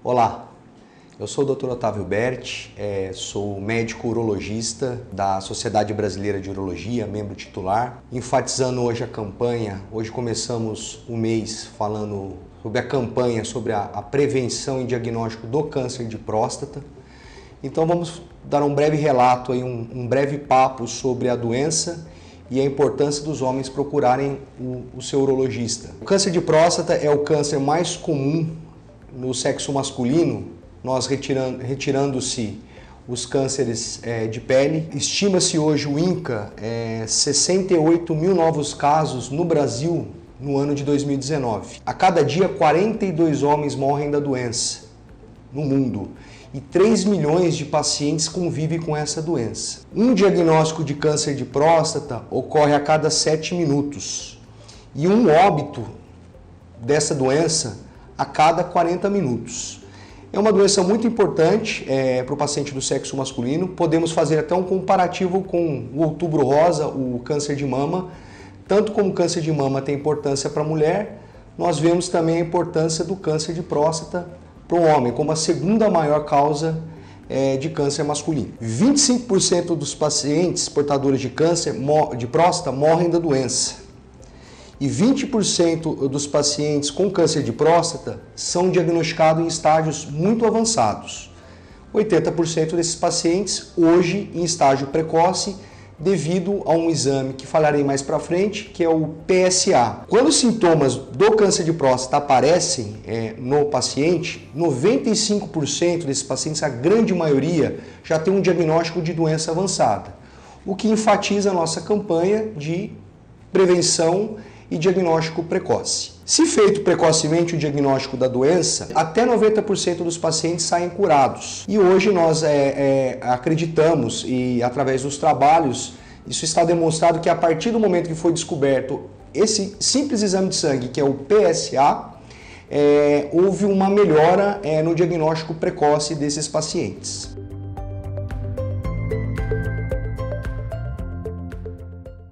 Olá, eu sou o Dr. Otávio Berti, sou médico urologista da Sociedade Brasileira de Urologia, membro titular. Enfatizando hoje a campanha, hoje começamos o mês falando sobre a campanha sobre a prevenção e diagnóstico do câncer de próstata. Então vamos dar um breve relato, um breve papo sobre a doença e a importância dos homens procurarem o seu urologista. O câncer de próstata é o câncer mais comum no sexo masculino, nós retirando-se os cânceres de pele. Estima-se hoje o INCA 68 mil novos casos no Brasil no ano de 2019. A cada dia 42 homens morrem da doença no mundo e 3 milhões de pacientes convivem com essa doença. Um diagnóstico de câncer de próstata ocorre a cada 7 minutos e um óbito dessa doença a cada 40 minutos. É uma doença muito importante para o paciente do sexo masculino. Podemos fazer até um comparativo com o outubro rosa, o câncer de mama. Tanto como o câncer de mama tem importância para a mulher, nós vemos também a importância do câncer de próstata para o homem, como a segunda maior causa de câncer masculino. 25% dos pacientes portadores de câncer de próstata morrem da doença. E 20% dos pacientes com câncer de próstata são diagnosticados em estágios muito avançados. 80% desses pacientes hoje em estágio precoce devido a um exame que falarei mais para frente, que é o PSA. Quando os sintomas do câncer de próstata aparecem no paciente, 95% desses pacientes, a grande maioria, já tem um diagnóstico de doença avançada, o que enfatiza a nossa campanha de prevenção e diagnóstico precoce. Se feito precocemente o diagnóstico da doença, até 90% dos pacientes saem curados. E hoje nós acreditamos, e através dos trabalhos, isso está demonstrado que a partir do momento que foi descoberto esse simples exame de sangue, que é o PSA, houve uma melhora no diagnóstico precoce desses pacientes.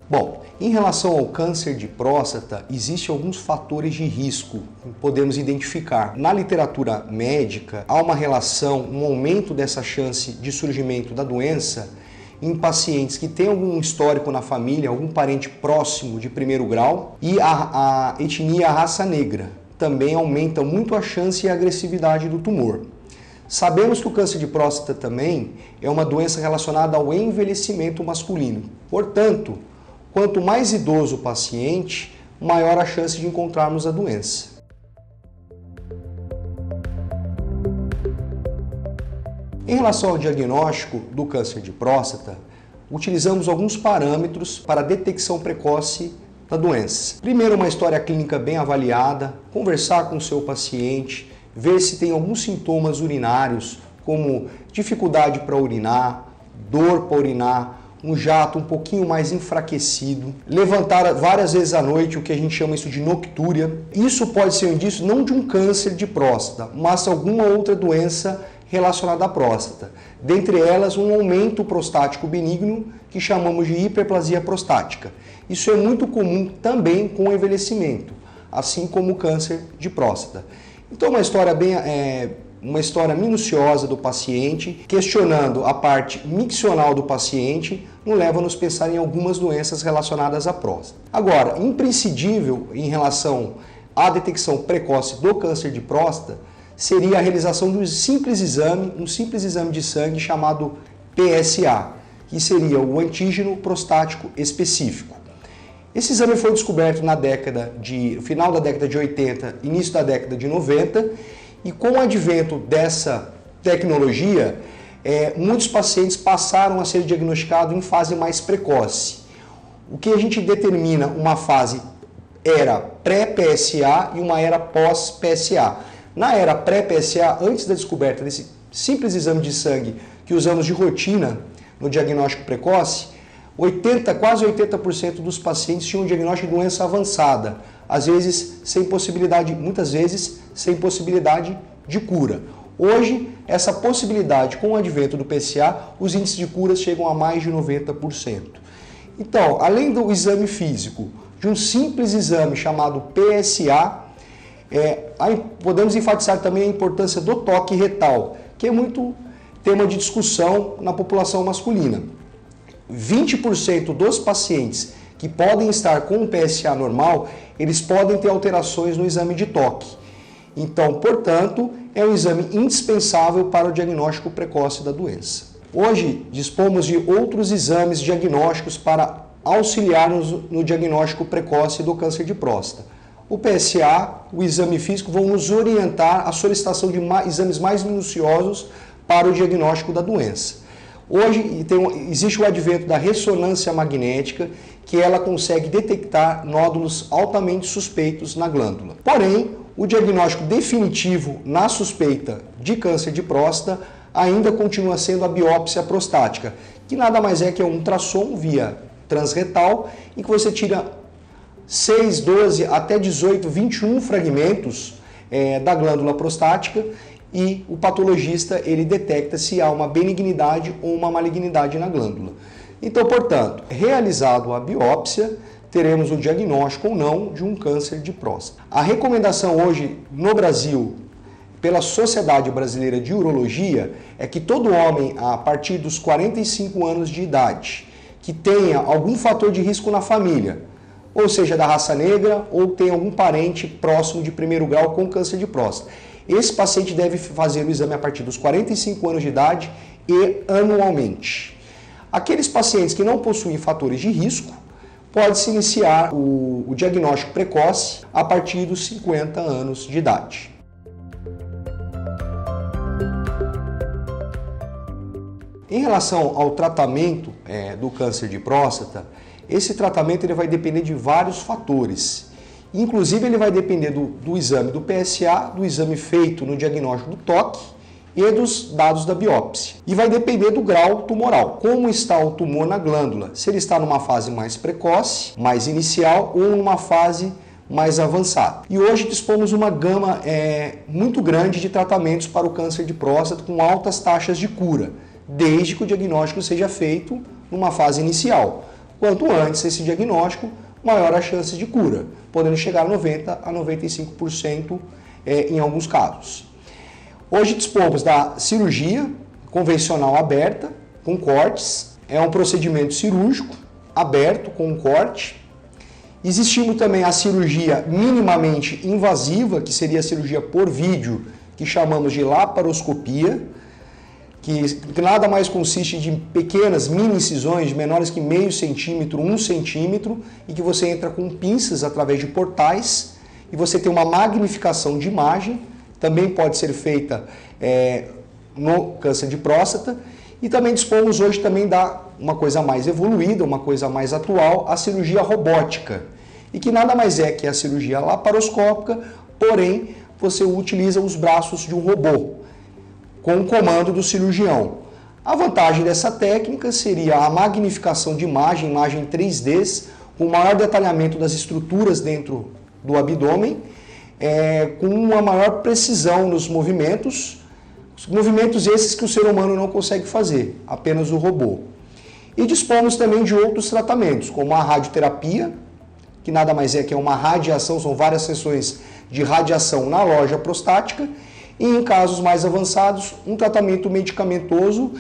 Bom, em relação ao câncer de próstata, existem alguns fatores de risco que podemos identificar. Na literatura médica, há uma relação, um aumento dessa chance de surgimento da doença em pacientes que têm algum histórico na família, algum parente próximo de primeiro grau, e a etnia, a raça negra, também aumenta muito a chance e a agressividade do tumor. Sabemos que o câncer de próstata também é uma doença relacionada ao envelhecimento masculino. Portanto, quanto mais idoso o paciente, maior a chance de encontrarmos a doença. Em relação ao diagnóstico do câncer de próstata, utilizamos alguns parâmetros para a detecção precoce da doença. Primeiro, uma história clínica bem avaliada, conversar com o seu paciente, ver se tem alguns sintomas urinários, como dificuldade para urinar, dor para urinar, um jato um pouquinho mais enfraquecido, levantar várias vezes à noite, o que a gente chama isso de noctúria. Isso pode ser um indício não de um câncer de próstata, mas alguma outra doença relacionada à próstata. Dentre elas, um aumento prostático benigno, que chamamos de hiperplasia prostática. Isso é muito comum também com o envelhecimento, assim como o câncer de próstata. Então, uma história minuciosa do paciente, questionando a parte miccional do paciente, nos leva a nos pensar em algumas doenças relacionadas à próstata. Agora, imprescindível em relação à detecção precoce do câncer de próstata, seria a realização de um simples exame de sangue chamado PSA, que seria o antígeno prostático específico. Esse exame foi descoberto no final da década de 80, início da década de 90, e com o advento dessa tecnologia, muitos pacientes passaram a ser diagnosticados em fase mais precoce. O que a gente determina uma fase era pré-PSA e uma era pós-PSA. Na era pré-PSA, antes da descoberta desse simples exame de sangue que usamos de rotina no diagnóstico precoce, quase 80% dos pacientes tinham um diagnóstico de doença avançada, muitas vezes sem possibilidade de cura. Hoje, essa possibilidade, com o advento do PSA, os índices de cura chegam a mais de 90%. Então, além do exame físico, de um simples exame chamado PSA, Podemos enfatizar também a importância do toque retal, que é muito tema de discussão na população masculina. 20% dos pacientes que podem estar com um PSA normal, eles podem ter alterações no exame de toque. Então, portanto, é um exame indispensável para o diagnóstico precoce da doença. Hoje, dispomos de outros exames diagnósticos para auxiliar no diagnóstico precoce do câncer de próstata. O PSA, o exame físico, vão nos orientar à solicitação de exames mais minuciosos para o diagnóstico da doença. Hoje existe o advento da ressonância magnética, que ela consegue detectar nódulos altamente suspeitos na glândula. Porém, o diagnóstico definitivo na suspeita de câncer de próstata ainda continua sendo a biópsia prostática, que nada mais é que um ultrassom via transretal, em que você tira 6, 12, até 18, 21 fragmentos da glândula prostática e o patologista ele detecta se há uma benignidade ou uma malignidade na glândula. Então, portanto, realizado a biópsia, teremos o diagnóstico ou não de um câncer de próstata. A recomendação hoje no Brasil, pela Sociedade Brasileira de Urologia, é que todo homem a partir dos 45 anos de idade, que tenha algum fator de risco na família, ou seja, da raça negra, ou tenha algum parente próximo de primeiro grau com câncer de próstata, esse paciente deve fazer o exame a partir dos 45 anos de idade e anualmente. Aqueles pacientes que não possuem fatores de risco, pode-se iniciar o diagnóstico precoce a partir dos 50 anos de idade. Em relação ao tratamento do câncer de próstata, esse tratamento ele vai depender de vários fatores. Inclusive, ele vai depender do exame do PSA, do exame feito no diagnóstico do toque e dos dados da biópsia. E vai depender do grau tumoral. Como está o tumor na glândula? Se ele está numa fase mais precoce, mais inicial ou numa fase mais avançada. E hoje dispomos uma gama muito grande de tratamentos para o câncer de próstata com altas taxas de cura, desde que o diagnóstico seja feito numa fase inicial. Quanto antes esse diagnóstico, maior a chance de cura, podendo chegar a 90% a 95% em alguns casos. Hoje dispomos da cirurgia convencional aberta, com cortes. É um procedimento cirúrgico aberto, com um corte. Existiu também a cirurgia minimamente invasiva, que seria a cirurgia por vídeo, que chamamos de laparoscopia, que nada mais consiste de pequenas mini incisões menores que meio centímetro, 1 centímetro, e que você entra com pinças através de portais e você tem uma magnificação de imagem. Também pode ser feita no câncer de próstata. E também dispomos hoje também da uma coisa mais evoluída, uma coisa mais atual, a cirurgia robótica. E que nada mais é que a cirurgia laparoscópica, porém você utiliza os braços de um robô, com o comando do cirurgião. A vantagem dessa técnica seria a magnificação de imagem 3D, com maior detalhamento das estruturas dentro do abdômen, com uma maior precisão nos movimentos esses que o ser humano não consegue fazer, apenas o robô. E dispomos também de outros tratamentos, como a radioterapia, que nada mais é que uma radiação, são várias sessões de radiação na loja prostática, e em casos mais avançados, um tratamento medicamentoso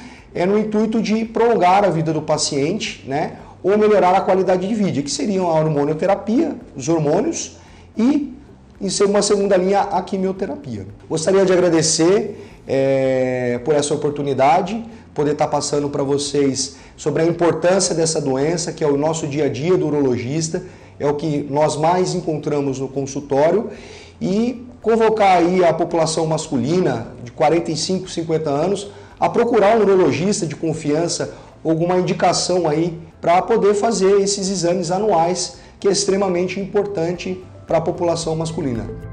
no intuito de prolongar a vida do paciente, né, ou melhorar a qualidade de vida, que seriam a hormonioterapia, os hormônios, e em uma segunda linha, a quimioterapia. Gostaria de agradecer por essa oportunidade, poder estar passando para vocês sobre a importância dessa doença, que é o nosso dia a dia do urologista, é o que nós mais encontramos no consultório, e convocar aí a população masculina de 45, 50 anos a procurar um urologista de confiança, alguma indicação aí para poder fazer esses exames anuais, que é extremamente importante para a população masculina.